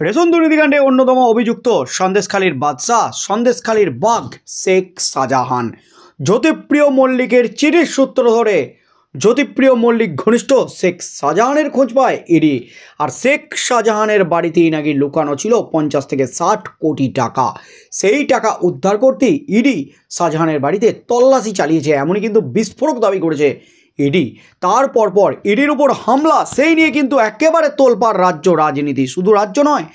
Ration দুর্নীতিকাণ্ডে অন্যতম অভিযুক্ত সন্দেশখালীর বাদশাহ সন্দেশখালীর বাঘ শেখ শাহজাহান। জ্যোতিপ্রিয় মল্লিকের চিঠির সূত্র ধরে জ্যোতিপ্রিয় মল্লিক ঘনিষ্ঠ শেখ শাহজাহানের খোঁজ পায় ইডি। আর শেখ শাহজাহানের বাড়িতেই নাকি লুকানো ছিল 50 থেকে 60 কোটি টাকা। সেই টাকা উদ্ধার করতেই ইডি শাহজাহানের বাড়িতে তল্লাশি চালিয়েছে, এমনই কিন্তু বিস্ফোরক দাবি করেছে ইডি। তার পরপর ইডির উপর হামলা, সেই নিয়ে কিন্তু একেবারে তোলপাড় রাজ্য রাজনীতি। শুধু রাজ্য নয়,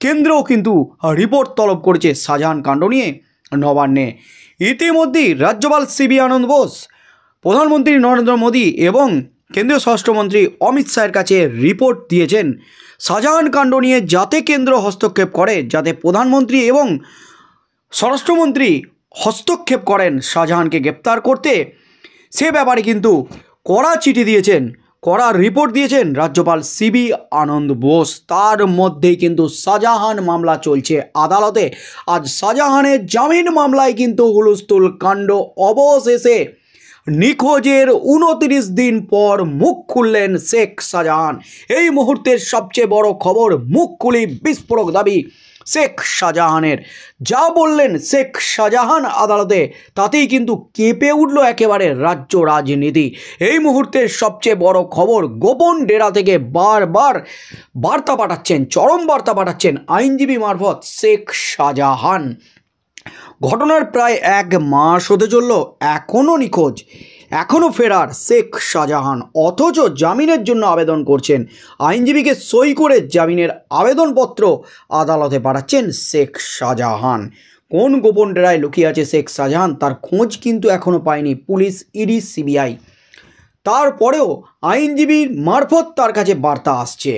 কেন্দ্রও কিন্তু রিপোর্ট তলব করেছে শাহজাহান কাণ্ড নিয়ে নবান্নে। ইতিমধ্যেই রাজ্যপাল সিবি আনন্দ বোস, প্রধানমন্ত্রী নরেন্দ্র মোদী এবং কেন্দ্রীয় স্বরাষ্ট্রমন্ত্রী অমিত শাহের কাছে রিপোর্ট দিয়েছেন শাহজাহান কাণ্ড নিয়ে, যাতে কেন্দ্র হস্তক্ষেপ করে, যাতে প্রধানমন্ত্রী এবং স্বরাষ্ট্রমন্ত্রী হস্তক্ষেপ করেন শাহজাহানকে গ্রেপ্তার করতে। সে ব্যাপারে কিন্তু কড়া চিঠি দিয়েছেন, কড়া রিপোর্ট দিয়েছেন রাজ্যপাল সিবি আনন্দ বোস। তার মধ্যেই কিন্তু শাহজাহান মামলা চলছে আদালতে। আজ শাহজাহানের জামিন মামলায় কিন্তু হুলস্থুল কাণ্ড। অবশেষে নিখোঁজের 29 দিন পর মুখ খুললেন শেখ শাহজাহান। এই মুহূর্তের সবচেয়ে বড় খবর, মুখ খুলি বিস্ফোরক দাবি শেখ শাহজাহানের। যা বললেন শেখ শাহজাহান আদালতে, তাতেই কিন্তু কেঁপে উঠল একেবারে রাজ্য রাজনীতি। এই মুহূর্তের সবচেয়ে বড় খবর, গোপন ডেরা থেকে বারবার বার্তা পাঠাচ্ছেন, চরম বার্তা পাঠাচ্ছেন আইনজীবী মারফত শেখ শাহজাহান। ঘটনার প্রায় 1 মাস হতে চলল, এখনও নিখোঁজ, এখনও ফেরার শেখ শাহজাহান, অথচ জামিনের জন্য আবেদন করছেন। আইনজীবীকে সই করে জামিনের আবেদনপত্র আদালতে পাঠাচ্ছেন শেখ শাহজাহান। কোন গোপন ডেরায় লুকিয়ে আছে শেখ শাহজাহান, তার খোঁজ কিন্তু এখনও পায়নি পুলিশ, ইডি, সিবিআই। তারপরেও আইনজীবীর মারফত তার কাছে বার্তা আসছে।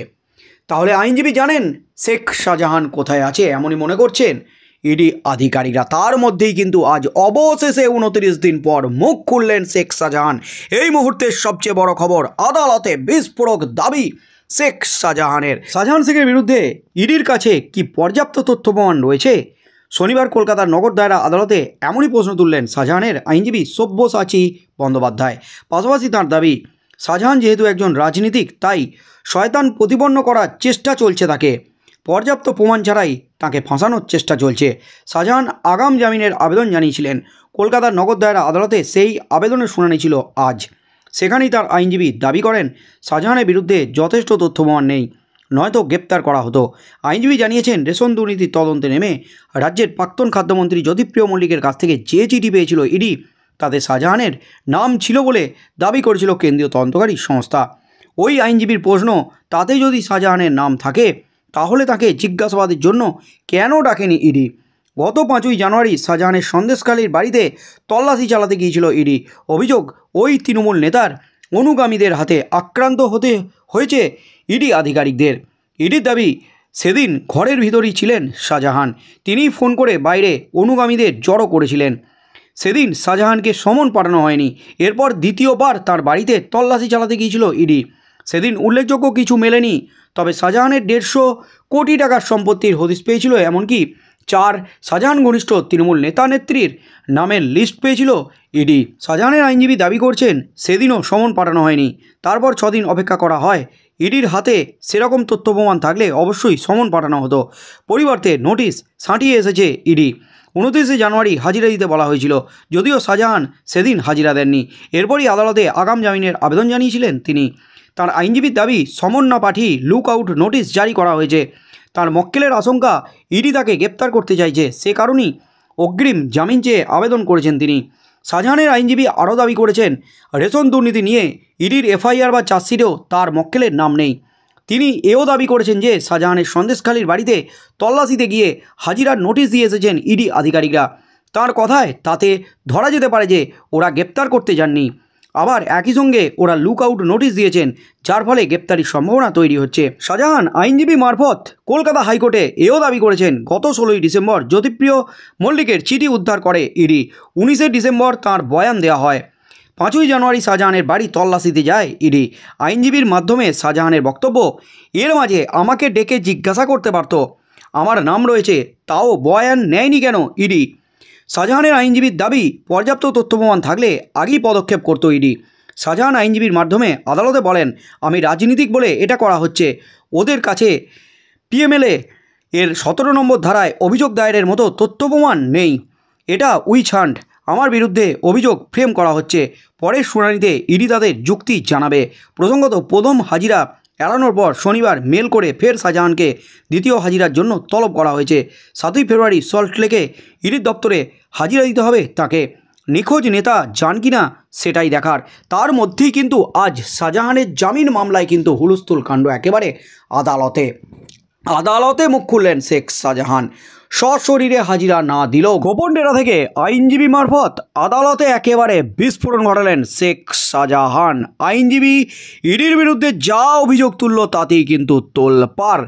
তাহলে আইনজীবী জানেন শেখ শাহজাহান কোথায় আছে, এমনই মনে করছেন ইডি আধিকারিকরা। তার মধ্যেই কিন্তু আজ অবশেষে 29 দিন পর মুখ খুললেন শেখ শাহজাহান। এই মুহূর্তের সবচেয়ে বড় খবর, আদালতে বিস্ফোরক দাবি শেখ শাহজাহানের। শাহজাহান শেখের বিরুদ্ধে ইডির কাছে কি পর্যাপ্ত তথ্য প্রমাণ রয়েছে? শনিবার কলকাতার নগর দায়রা আদালতে এমনই প্রশ্ন তুললেন শাহজাহানের আইনজীবী সব্যসাচী বন্দ্যোপাধ্যায়। পাশাপাশি তাঁর দাবি, শাহজাহান যেহেতু একজন রাজনীতিক, তাই শয়তান প্রতিপন্ন করার চেষ্টা চলছে তাকে। পর্যাপ্ত প্রমাণ ছাড়াই তাকে ফাঁসানোর চেষ্টা চলছে। শাহজাহান আগাম জামিনের আবেদন জানিয়েছিলেন কলকাতার নগর দায়রা আদালতে। সেই আবেদনের শুনানি ছিল আজ। সেখানেই তার আইনজীবী দাবি করেন শাহজাহানের বিরুদ্ধে যথেষ্ট তথ্য প্রমাণ নেই, নয়তো গ্রেপ্তার করা হতো। আইনজীবী জানিয়েছেন, রেশন দুর্নীতির তদন্তে নেমে রাজ্যের প্রাক্তন খাদ্যমন্ত্রী জ্যোতিপ্রিয় মল্লিকের কাছ থেকে যে চিঠি পেয়েছিল ইডি, তাতে শাহজাহানের নাম ছিল বলে দাবি করেছিল কেন্দ্রীয় তদন্তকারী সংস্থা। ওই আইনজীবীর প্রশ্ন, তাতে যদি শাহজাহানের নাম থাকে, তাহলে তাকে জিজ্ঞাসাবাদের জন্য কেন ডাকেনি ইডি? গত 5ই জানুয়ারি শাহজাহানের সন্দেশখালীর বাড়িতে তল্লাশি চালাতে গিয়েছিল ইডি। অভিযোগ, ওই তৃণমূল নেতার অনুগামীদের হাতে আক্রান্ত হতে হয়েছে ইডি আধিকারিকদের। ইডির দাবি, সেদিন ঘরের ভিতরেই ছিলেন শাহজাহান। তিনিই ফোন করে বাইরে অনুগামীদের জড়ো করেছিলেন। সেদিন শাহজাহানকে সমন পাঠানো হয়নি। এরপর দ্বিতীয়বার তার বাড়িতে তল্লাশি চালাতে গিয়েছিল ইডি। সেদিন উল্লেখযোগ্য কিছু মেলেনি, তবে শাহজাহানের 150 কোটি টাকার সম্পত্তির হদিশ পেয়েছিল। এমনকি 4 শাহজাহান ঘনিষ্ঠ তৃণমূল নেতা নেত্রীর নামের লিস্ট পেয়েছিল ইডি। শাহজাহানের আইনজীবী দাবি করছেন, সেদিনও সমন পাঠানো হয়নি। তারপর 6 দিন অপেক্ষা করা হয়। ইডির হাতে সেরকম তথ্য প্রমাণ থাকলে অবশ্যই সমন পাঠানো হতো। পরিবর্তে নোটিশ ছাঁটিয়ে এসেছে ইডি। 29 জানুয়ারি হাজিরা দিতে বলা হয়েছিল, যদিও শাহজাহান সেদিন হাজিরা দেননি। এরপরই আদালতে আগাম জামিনের আবেদন জানিয়েছিলেন তিনি। তার আইনজীবীর দাবি, সমন না পাঠিয়ে লুক আউট নোটিশ জারি করা হয়েছে। তার মক্কেলের আশঙ্কা, ইডি তাকে গ্রেপ্তার করতে চাইছে, সে কারণেই অগ্রিম জামিন চেয়ে আবেদন করেছেন তিনি। শাহজাহানের আইনজীবী আরও দাবি করেছেন, রেশন দুর্নীতি নিয়ে ইডির এফআইআর বা চার্জশিটেও তার মক্কেলের নাম নেই। তিনি এও দাবি করেছেন যে শাহজাহানের সন্দেশখালীর বাড়িতে তল্লাশিতে গিয়ে হাজিরার নোটিশ দিয়ে এসেছেন ইডি আধিকারিকরা। তার কথায় তাতে ধরা যেতে পারে যে ওরা গ্রেপ্তার করতে যাননি, আবার একই সঙ্গে ওরা লুক আউট নোটিশ দিয়েছেন, যার ফলে গ্রেপ্তারির সম্ভাবনা তৈরি হচ্ছে। শাহজাহান আইনজীবী মারফত কলকাতা হাইকোর্টে এও দাবি করেছেন, গত 16ই ডিসেম্বর জ্যোতিপ্রিয় মল্লিকের চিঠি উদ্ধার করে ইডি। 19শে ডিসেম্বর তাঁর বয়ান দেওয়া হয়। 5ই জানুয়ারি শাহজাহানের বাড়ি তল্লাশিতে যায় ইডি। আইনজীবীর মাধ্যমে শাহজাহানের বক্তব্য, এর মাঝে আমাকে ডেকে জিজ্ঞাসা করতে পারত, আমার নাম রয়েছে, তাও বয়ান নেয়নি কেন ইডি? শাহজাহানের আইনজীবীর দাবি, পর্যাপ্ত তথ্য প্রমাণ থাকলে আগেই পদক্ষেপ করত ইডি। শাহজাহান আইনজীবীর মাধ্যমে আদালতে বলেন, আমি রাজনীতিক বলে এটা করা হচ্ছে। ওদের কাছে পিএমএলএ এর 17 নম্বর ধারায় অভিযোগ দায়েরের মতো তথ্য প্রমাণ নেই। এটা উইচ হান্ট, আমার বিরুদ্ধে অভিযোগ ফ্রেম করা হচ্ছে। পরের শুনানিতে ইডি তাদের যুক্তি জানাবে। প্রসঙ্গত, প্রথম হাজিরা এড়ানোর পর শনিবার মেল করে ফের শাহজাহানকে দ্বিতীয় হাজিরার জন্য তলব করা হয়েছে। 7ই ফেব্রুয়ারি সল্টলেকে ইডির দপ্তরে হাজিরা দিতে হবে তাকে। নিখোঁজ নেতা যান কিনা সেটাই দেখার। তার মধ্যেই কিন্তু আজ শাহজাহানের জামিন মামলায় কিন্তু হুলস্থুল কাণ্ড একেবারে আদালতে মুখ খুললেন শেখ শাহজাহান। সশরীরে হাজিরা না দিলেও গোপন ডেরা থেকে আইনজীবী মারফত আদালতে একেবারে বিস্ফোরণ ঘটালেন শেখ শাহজাহান। আইনজীবী ইডির বিরুদ্ধে যা অভিযোগ তুলল তাতেই কিন্তু তোলপাড়।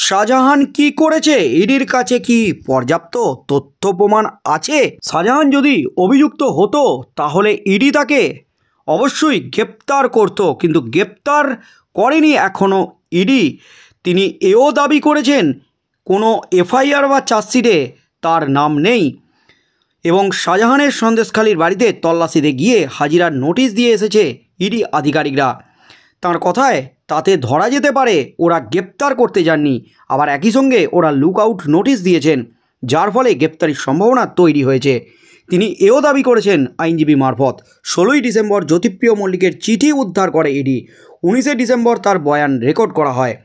শাহজাহান কি করেছে? ইডির কাছে কি পর্যাপ্ত তথ্য প্রমাণ আছে? শাহজাহান যদি অভিযুক্ত হতো তাহলে ইডি তাকে অবশ্যই গ্রেপ্তার করত, কিন্তু গ্রেপ্তার করেনি এখনও ইডি। তিনি এও দাবি করেছেন কোনো এফআইআর বা চার্জশিটে তার নাম নেই এবং শাহজাহানের সন্দেশখালীর বাড়িতে তল্লাশিতে গিয়ে হাজিরার নোটিশ দিয়ে এসেছে ইডি আধিকারিকরা। তার কথায় তাতে ধরা যেতে পারে ওরা গ্রেপ্তার করতে যাননি, আবার একই সঙ্গে ওরা লুক আউট নোটিশ দিয়েছেন, যার ফলে গ্রেপ্তারির সম্ভাবনা তৈরি হয়েছে। তিনি এও দাবি করেছেন আইনজীবী মারফত 16ই ডিসেম্বর জ্যোতিপ্রিয় মল্লিকের চিঠি উদ্ধার করে ইডি। 19শে ডিসেম্বর তার বয়ান রেকর্ড করা হয়।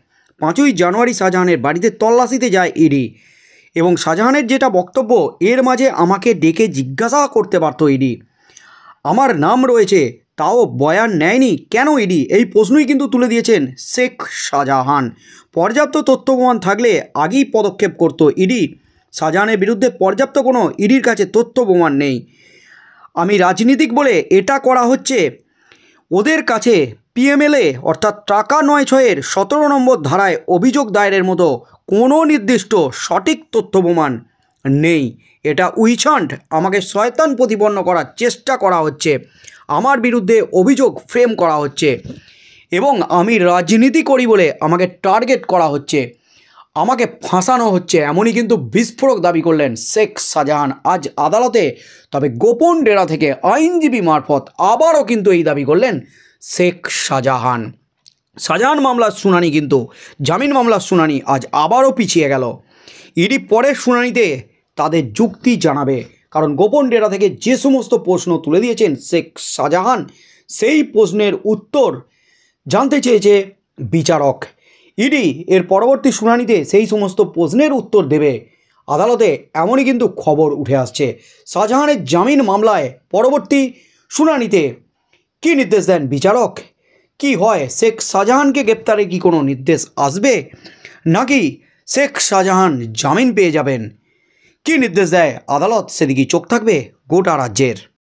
5ই জানুয়ারি শাহজাহানের বাড়িতে তল্লাশিতে যায় ইডি এবং শাহজাহানের যেটা বক্তব্য, এর মাঝে আমাকে ডেকে জিজ্ঞাসা করতে পারত ইডি, আমার নাম রয়েছে, তাও বয়ান নেয়নি কেন ইডি? এই প্রশ্নই কিন্তু তুলে দিয়েছেন শেখ শাহজাহান। পর্যাপ্ত তথ্য প্রমাণ থাকলে আগেই পদক্ষেপ করত ইডি। শাহজাহানের বিরুদ্ধে পর্যাপ্ত কোনো ইডির কাছে তথ্য প্রমাণ নেই। আমি রাজনীতিক বলে এটা করা হচ্ছে। ওদের কাছে পিএমএলএ অর্থাৎ টাকা 9/6-এর 17 নম্বর ধারায় অভিযোগ দায়েরের মতো কোনো নির্দিষ্ট সঠিক তথ্য প্রমাণ নেই। এটা উইচহান্ট, আমাকে শয়তান প্রতিপন্ন করার চেষ্টা করা হচ্ছে, আমার বিরুদ্ধে অভিযোগ ফ্রেম করা হচ্ছে এবং আমি রাজনীতি করি বলে আমাকে টার্গেট করা হচ্ছে, আমাকে ফাঁসানো হচ্ছে, এমনই কিন্তু বিস্ফোরক দাবি করলেন শেখ শাহজাহান আজ আদালতে। তবে গোপন ডেরা থেকে আইনজীবী মারফত আবারও কিন্তু এই দাবি করলেন শেখ শাহজাহান। শাহজাহান মামলার শুনানি কিন্তু জামিন মামলার শুনানি আজ আবারও পিছিয়ে গেল। ইডি পরের শুনানিতে তাদের যুক্তি জানাবে, কারণ গোপন ডেরা থেকে যে সমস্ত প্রশ্ন তুলে দিয়েছেন শেখ শাহজাহান, সেই প্রশ্নের উত্তর জানতে চেয়েছে বিচারক। ইডি এর পরবর্তী শুনানিতে সেই সমস্ত প্রশ্নের উত্তর দেবে আদালতে, এমনই কিন্তু খবর উঠে আসছে। শাহজাহানের জামিন মামলায় পরবর্তী শুনানিতে কী নির্দেশ দেন বিচারক? কি হয়, শেখ শাহজাহানকে গ্রেপ্তারে কি কোনো নির্দেশ আসবে, নাকি শেখ শাহজাহান জামিন পেয়ে যাবেন? কী নির্দেশ দেয় আদালত, সেদিকেই চোখ থাকবে গোটা রাজ্যের।